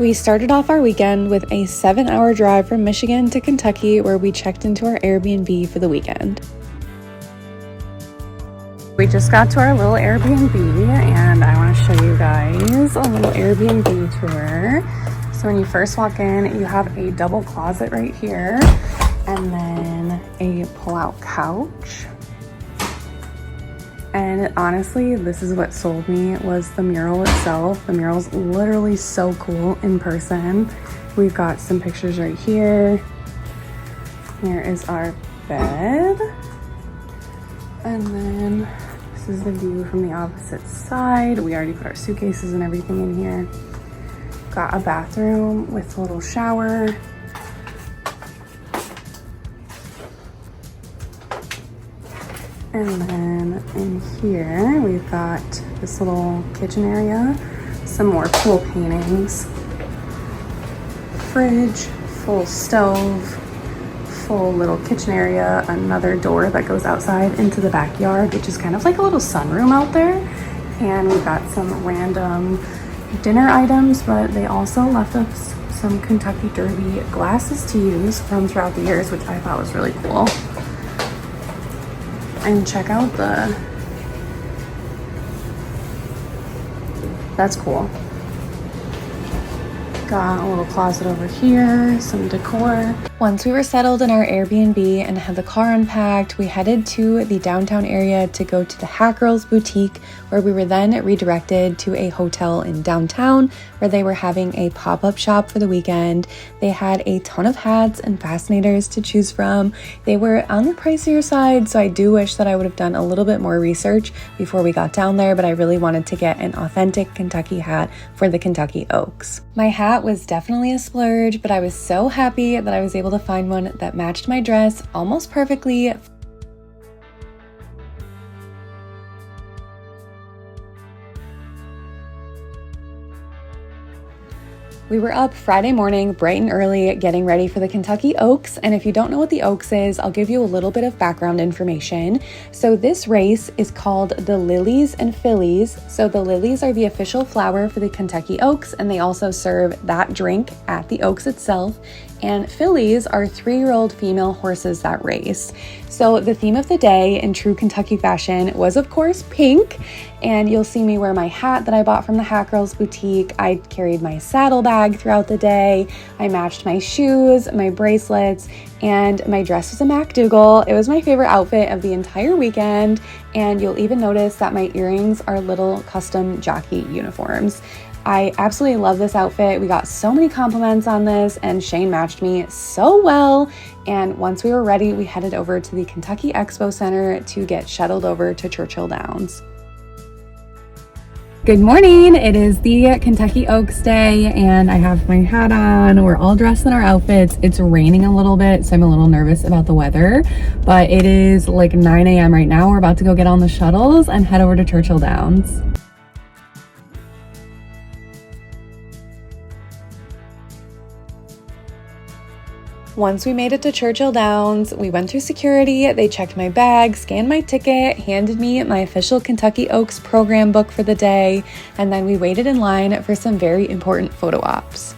We started off our weekend with a 7-hour drive from Michigan to Kentucky, where we checked into our Airbnb for the weekend. We just got to our little Airbnb, and I want to show you guys a little Airbnb tour. So when you first walk in, you have a double closet right here, and then a pull-out couch. And honestly, this is what sold me, was the mural itself. The mural's literally so cool in person. We've got some pictures right here. Here is our bed. And then this is the view from the opposite side. We already put our suitcases and everything in here. Got a bathroom with a little shower. And then in here, we've got this little kitchen area, some more cool paintings, fridge, full stove, full little kitchen area, another door that goes outside into the backyard, which is kind of like a little sunroom out there. And we've got some random dinner items, but they also left us some Kentucky Derby glasses to use from throughout the years, which I thought was really cool. And check out that's cool. Got a little closet over here, some decor. Once we were settled in our Airbnb and had the car unpacked, we headed to the downtown area to go to the Hat Girls Boutique, where we were then redirected to a hotel in downtown where they were having a pop-up shop for the weekend. They had a ton of hats and fascinators to choose from. They were on the pricier side, so I do wish that I would have done a little bit more research before we got down there, but I really wanted to get an authentic Kentucky hat for the Kentucky Oaks. My hat was definitely a splurge, but I was so happy that I was able to find one that matched my dress almost perfectly. We were up Friday morning bright and early getting ready for the Kentucky Oaks, and if you don't know what the Oaks is, I'll give you a little bit of background information. So this race is called the Lilies and Fillies. So the lilies are the official flower for the Kentucky Oaks, and they also serve that drink at the Oaks itself. And fillies are 3-year-old female horses that race. So the theme of the day in true Kentucky fashion was, of course, pink. And you'll see me wear my hat that I bought from the Hat Girls Boutique. I carried my saddlebag throughout the day. I matched my shoes, my bracelets, and my dress was a MacDougal. It was my favorite outfit of the entire weekend. And you'll even notice that my earrings are little custom jockey uniforms. I absolutely love this outfit. We got so many compliments on this, and Shane matched me so well. And once we were ready, we headed over to the Kentucky Expo Center to get shuttled over to Churchill Downs. Good morning. It is the Kentucky Oaks Day, and I have my hat on. We're all dressed in our outfits. It's raining a little bit, so I'm a little nervous about the weather, but it is like 9 a.m. right now. We're about to go get on the shuttles and head over to Churchill Downs. Once we made it to Churchill Downs, we went through security. They checked my bag, scanned my ticket, handed me my official Kentucky Oaks program book for the day, and then we waited in line for some very important photo ops.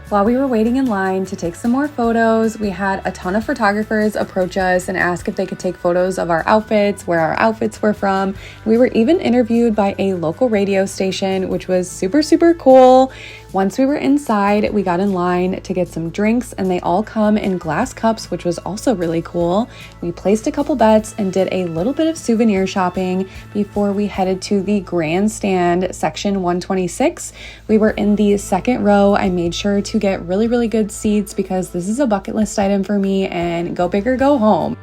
While we were waiting in line to take some more photos, we had a ton of photographers approach us and ask if they could take photos of our outfits, where our outfits were from. We were even interviewed by a local radio station, which was super, super cool. Once we were inside, we got in line to get some drinks, and they all come in glass cups, which was also really cool. We placed a couple bets and did a little bit of souvenir shopping before we headed to the grandstand section 126. We were in the second row. I made sure to get really, really good seats because this is a bucket list item for me, and go big or go home.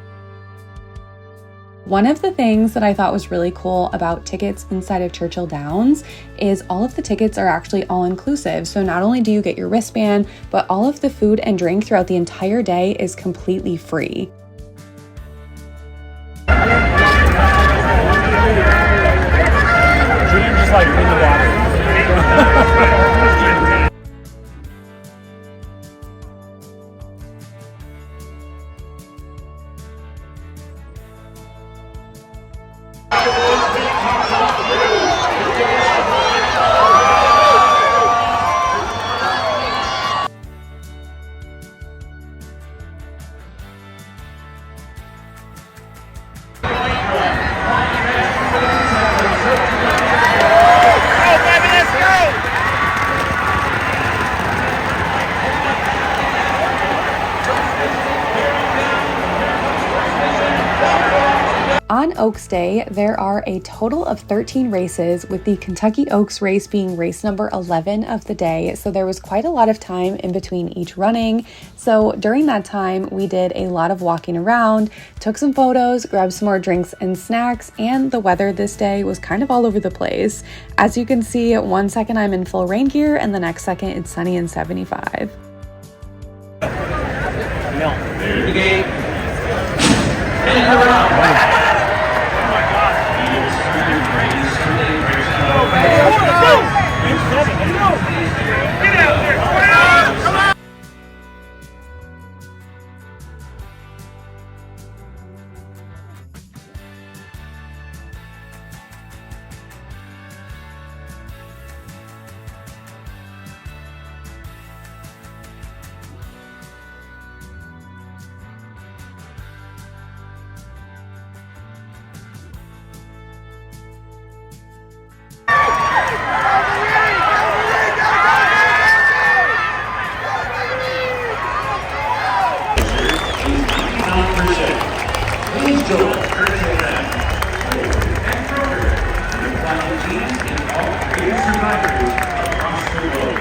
One of the things that I thought was really cool about tickets inside of Churchill Downs is all of the tickets are actually all-inclusive. So not only do you get your wristband, but all of the food and drink throughout the entire day is completely free. Just like in the water. on Oaks Day, there are a total of 13 races, with the Kentucky Oaks race being race number 11 of the day. So there was quite a lot of time in between each running. So during that time, we did a lot of walking around, took some photos, grabbed some more drinks and snacks, and the weather this day was kind of all over the place. As you can see, one second I'm in full rain gear and the next second it's sunny and 75. Please join Churchill Downs and Kroger with flying teams and all creative survivors across the globe.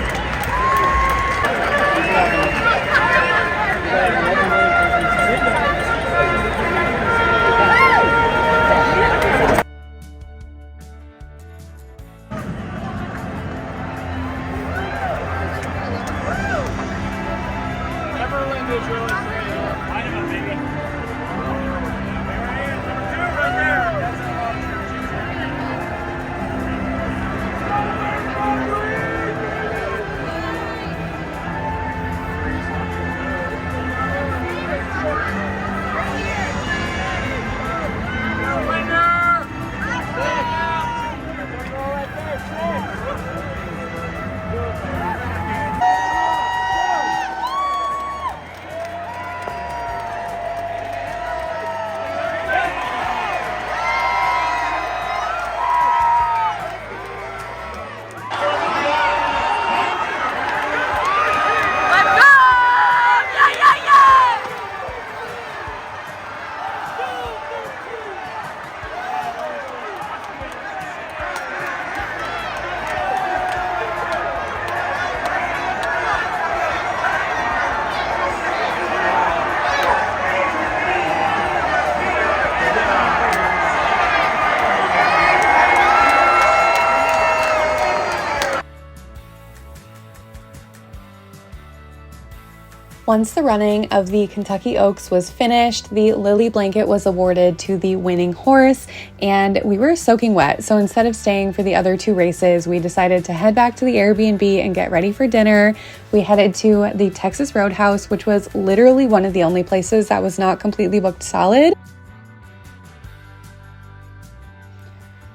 Once the running of the Kentucky Oaks was finished, the Lily blanket was awarded to the winning horse, and we were soaking wet. So instead of staying for the other two races, we decided to head back to the Airbnb and get ready for dinner. We headed to the Texas Roadhouse, which was literally one of the only places that was not completely booked solid.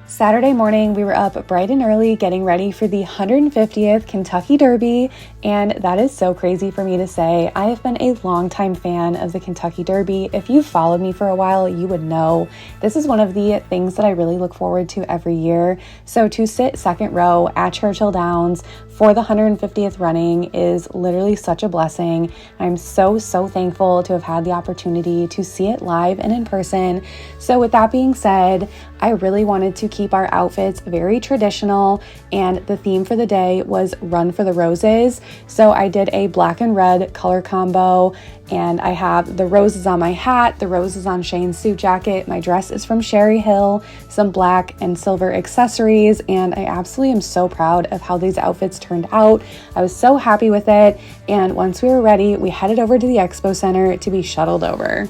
Saturday morning, we were up bright and early getting ready for the 150th Kentucky Derby, and that is so crazy for me to say. I have been a longtime fan of the Kentucky Derby. If you've followed me for a while, you would know this is one of the things that I really look forward to every year. So to sit second row at Churchill Downs for the 150th running is literally such a blessing. I'm so thankful to have had the opportunity to see it live and in person. So with that being said, I really wanted to keep our outfits very traditional, and the theme for the day was Run for the Roses. So I did a black and red color combo, and I have the roses on my hat, the roses on Shane's suit jacket. My dress is from Sherry Hill, some black and silver accessories, and I absolutely am so proud of how these outfits turned out. I was so happy with it, and once we were ready, we headed over to the Expo Center to be shuttled over.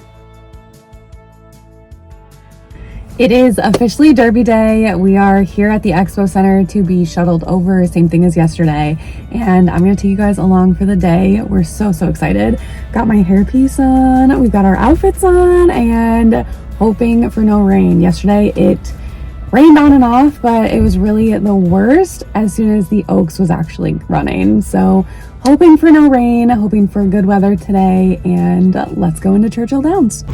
It is officially Derby Day. We are here at the Expo Center to be shuttled over, same thing as yesterday. And I'm gonna take you guys along for the day. We're so excited. Got my hairpiece on, we've got our outfits on, and hoping for no rain. Yesterday it rained on and off, but it was really the worst as soon as the Oaks was actually running. So hoping for no rain, hoping for good weather today, and let's go into Churchill Downs.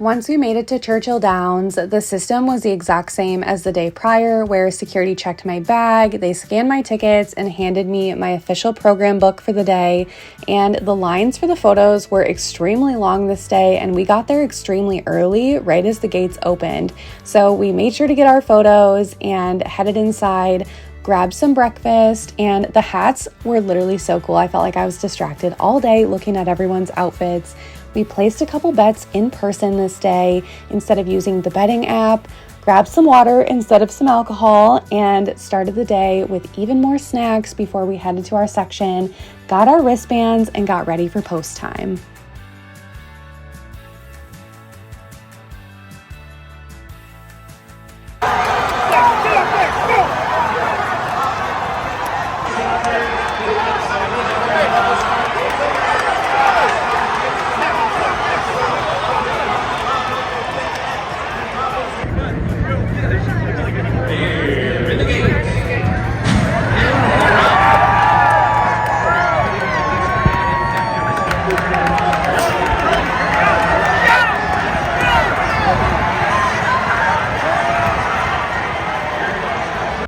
Once we made it to Churchill Downs, the system was the exact same as the day prior, where security checked my bag, they scanned my tickets, and handed me my official program book for the day. And the lines for the photos were extremely long this day, and we got there extremely early, right as the gates opened. So we made sure to get our photos and headed inside, grabbed some breakfast, and the hats were literally so cool. I felt like I was distracted all day looking at everyone's outfits. We placed a couple bets in person this day instead of using the betting app, grabbed some water instead of some alcohol, and started the day with even more snacks before we headed to our section, got our wristbands, and got ready for post time.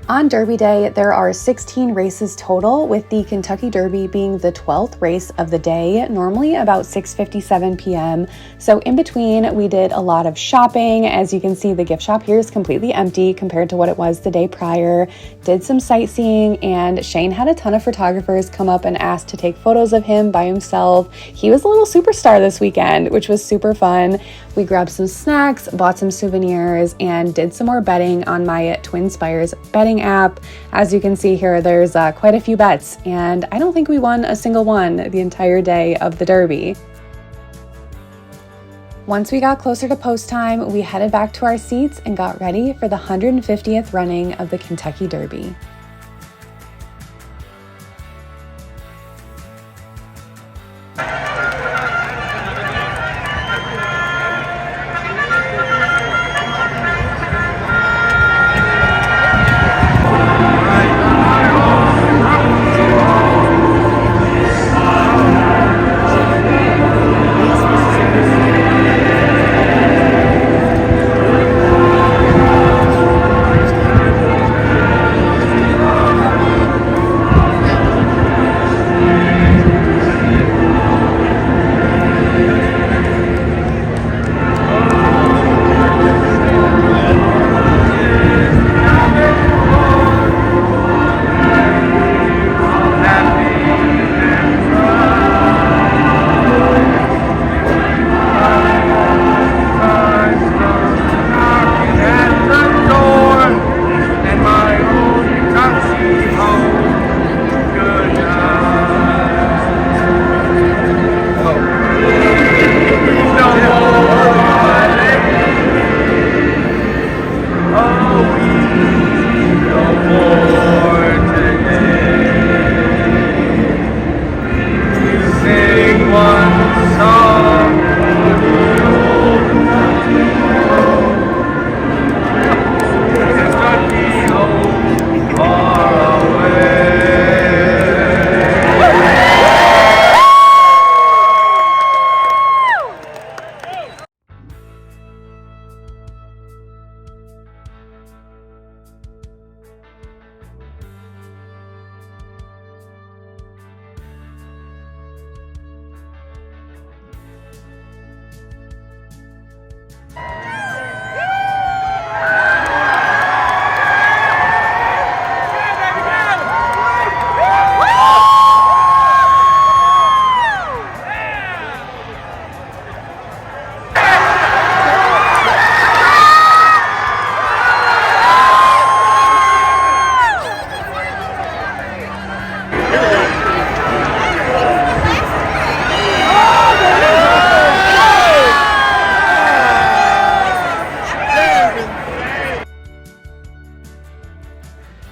On Derby Day, there are 16 races total, with the Kentucky Derby being the 12th race of the day, normally about 6:57 p.m. So in between, we did a lot of shopping. As you can see, the gift shop here is completely empty compared to what it was the day prior. Did some sightseeing, and Shane had a ton of photographers come up and ask to take photos of him by himself. He was a little superstar this weekend, which was super fun. We grabbed some snacks, bought some souvenirs, and did some more betting on my Twin Spires betting app. As you can see here, there's quite a few bets, and I don't think we won a single one the entire day of the Derby. Once we got closer to post time, we headed back to our seats and got ready for the 150th running of the Kentucky Derby.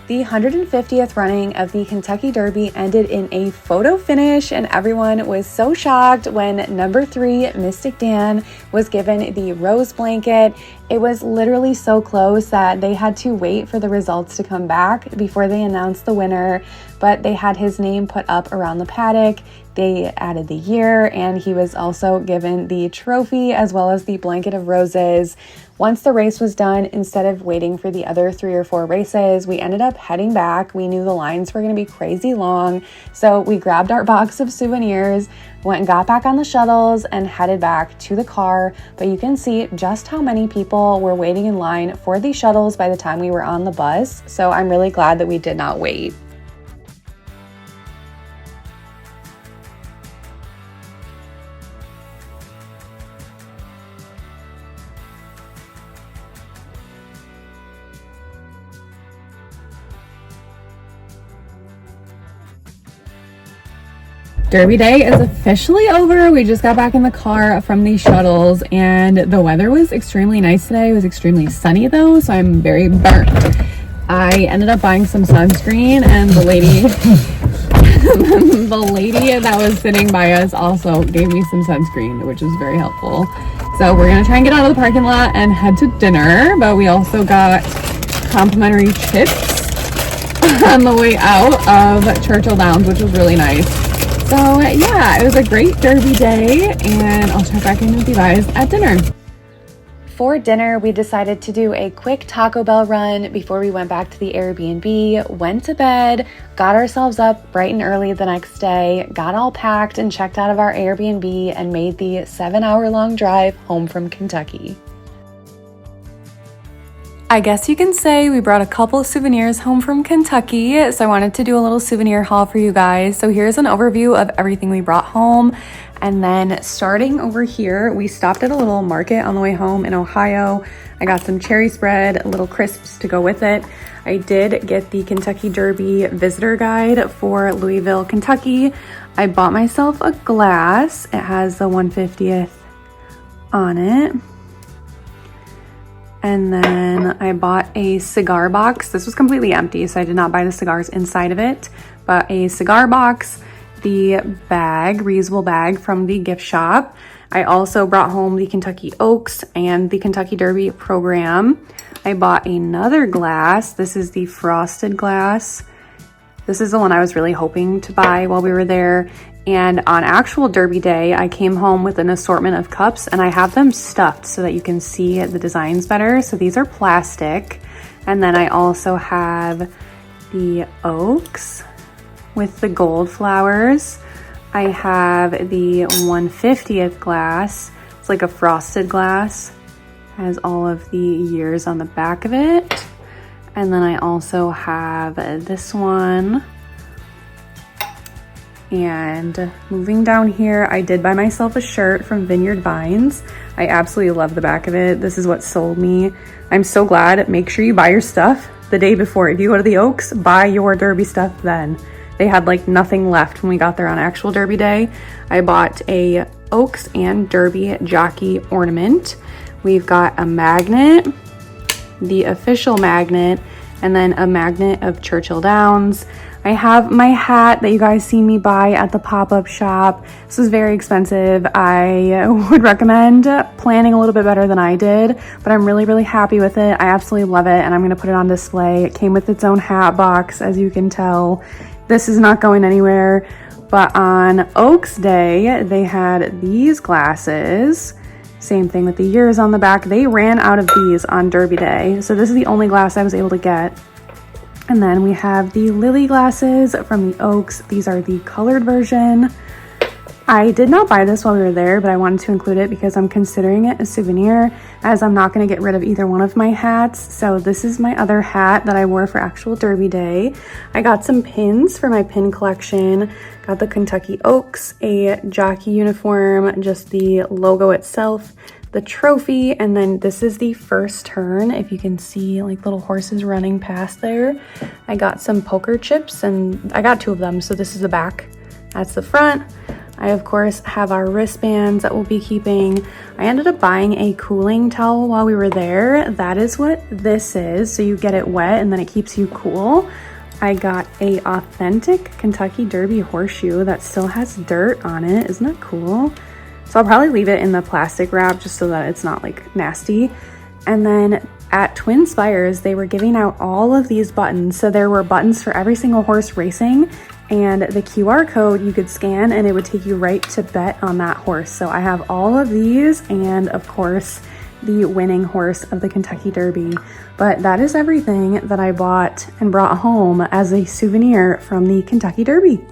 The 150th running of the Kentucky Derby ended in a photo finish, and everyone was so shocked when number 3, Mystic Dan, was given the rose blanket. It was literally so close that they had to wait for the results to come back before they announced the winner. but they had his name put up around the paddock. They added the year, and he was also given the trophy as well as the blanket of roses. Once the race was done, instead of waiting for the other 3 or 4 races, we ended up heading back. We knew the lines were going to be crazy long, so we grabbed our box of souvenirs, went and got back on the shuttles, and headed back to the car. But you can see just how many people were waiting in line for these shuttles by the time we were on the bus, so I'm really glad that we did not wait. Derby day is officially over. We just got back in the car from these shuttles, and the weather was extremely nice today. It was extremely sunny though, so I'm very burnt. I ended up buying some sunscreen, and the lady that was sitting by us also gave me some sunscreen, which was very helpful. So we're gonna try and get out of the parking lot and head to dinner, but we also got complimentary chips on the way out of Churchill Downs, which was really nice. So yeah, it was a great Derby day, and I'll check back in with you guys at dinner. For dinner, we decided to do a quick Taco Bell run before we went back to the Airbnb, went to bed, got ourselves up bright and early the next day, got all packed and checked out of our Airbnb, and made the 7-hour-long drive home from Kentucky. I guess you can say we brought a couple of souvenirs home from Kentucky, so I wanted to do a little souvenir haul for you guys. So here's an overview of everything we brought home. And then starting over here, we stopped at a little market on the way home in Ohio. I got some cherry spread, little crisps to go with it. I did get the Kentucky Derby visitor guide for Louisville, Kentucky. I bought myself a glass. It has the 150th on it. And then I bought a cigar box. This was completely empty, so I did not buy the cigars inside of it, but a cigar box, the bag, reusable bag from the gift shop. I also brought home the Kentucky Oaks and the Kentucky Derby program. I bought another glass. This is the frosted glass. This is the one I was really hoping to buy while we were there. And on actual Derby day, I came home with an assortment of cups, and I have them stuffed so that you can see the designs better. So these are plastic. And then I also have the Oaks with the gold flowers. I have the 150th glass. It's like a frosted glass. Has all of the years on the back of it. And then I also have this one. And moving down here, I did buy myself a shirt from Vineyard Vines. I absolutely love the back of it. This is what sold me. I'm so glad. Make sure you buy your stuff the day before. If you go to the Oaks, buy your Derby stuff then. They had like nothing left when we got there on actual Derby day. I bought a Oaks and Derby jockey ornament. We've got a magnet, the official magnet, and then a magnet of Churchill Downs. I have my hat that you guys seen me buy at the pop-up shop. This was very expensive. I would recommend planning a little bit better than I did, but I'm really, really happy with it. I absolutely love it, and I'm gonna put it on display. It came with its own hat box, as you can tell. This is not going anywhere, but on Oaks Day, they had these glasses. Same thing with the years on the back. They ran out of these on Derby Day, so this is the only glass I was able to get. And then we have the Lily glasses from the Oaks. These are the colored version. I did not buy this while we were there, but I wanted to include it because I'm considering it a souvenir, as I'm not going to get rid of either one of my hats. So this is my other hat that I wore for actual Derby Day. I got some pins for my pin collection. Got the Kentucky Oaks, a jockey uniform, just the logo itself, the trophy, and then this is the first turn. If you can see like little horses running past there. I got some poker chips, and I got 2 of them. So this is the back, that's the front. I of course have our wristbands that we'll be keeping. I ended up buying a cooling towel while we were there. That is what this is. So you get it wet and then it keeps you cool. I got a authentic Kentucky Derby horseshoe that still has dirt on it. Isn't that cool? So I'll probably leave it in the plastic wrap just so that it's not like nasty. And then at Twin Spires, they were giving out all of these buttons. So there were buttons for every single horse racing, and the QR code you could scan and it would take you right to bet on that horse. So I have all of these, and of course, the winning horse of the Kentucky Derby. But that is everything that I bought and brought home as a souvenir from the Kentucky Derby.